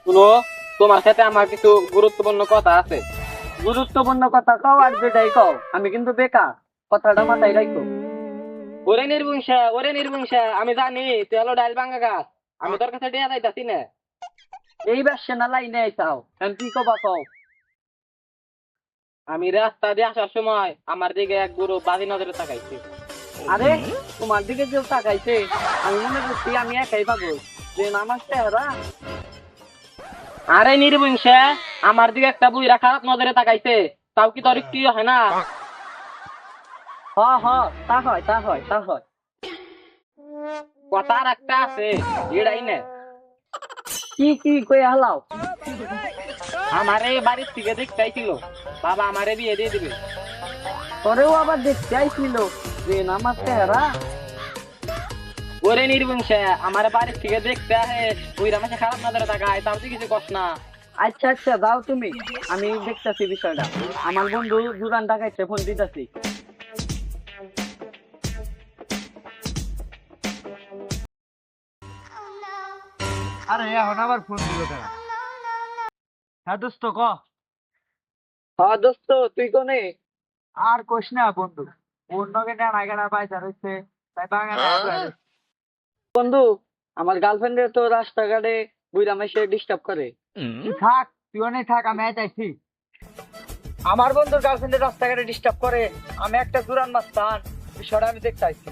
শুনো, তোমার সাথে আমার কিছু গুরুত্বপূর্ণ কথা আছে। গুরুত্বপূর্ণ কথা কও আর যেটাই কও, আমি কিন্তু বেকার, কথাটা মাথায় রাখো। ওরে নির্বংশা, আমি জানি তুই হলো ডাইল ভাঙা গাছ। আমি তোর কাছে টিয়া যাইতাছি না। এই ব্যবসা না লাইনে আইসাও, এখন কি কবা কও। আমি রাস্তা দিয়ে আসার সময় আমার দিকে এক গুরু বাজি নজরে তাকাইছে। আরে তোমার দিকে কেউ তাকাইছে? আমি মনে করছি আমি একাই পাগল, যে আমার চেহারা। আরে নির্বংশা, আমার দিকে একটা বুইরা খারাপ নজরে তাকাইছে। তাও কি তোর একটু হয় না? হ হ, তা হয় তা হয় তা হয়। কথা আর একটা আছে, এটাই না। কি কি কই হালাও? আমারে বাড়ির থেকে দেখতে আইছিল, বাবা আমারে বিয়ে দিয়ে দিবে। তোরেও আবার দেখতে আইছিল যে আমার চেহারা? ওরে নির্বংশা, আমার বাড়ির থেকে দেখতে আহে, বুইরা মাসে খারাপ নজরে তাকায়, তাও তুই কিছু কস না। আচ্ছা আচ্ছা, যাও তুমি, আমি দেখতাছি বিষয়টা। আমার বন্ধু জুরান ঢাকাইছে, ফোন দিতাছি। আরে এখন আবার ফোন দিল কেন? হ্যাঁ দোস্ত ক। হ্যাঁ দোস্ত, তুই কোনে? আর কোশ না বন্ধু, অন্যকে না নাগানা পাইতে রয়েছে, তাই বাঙালি বন্ধু, আমার গার্লফ্রেন্ডের তো রাস্তাঘাটে বুইরা মাইসে ডিস্টার্ব করে। থাক, তুই অনেক থাক, আমি চাইছি। আমার বন্ধুর গার্লফ্রেন্ডের রাস্তাঘাটে ডিস্টার্ব করে, আমি একটা জুরান মাস্তান, বিষয়টা আমি দেখতে আইছি।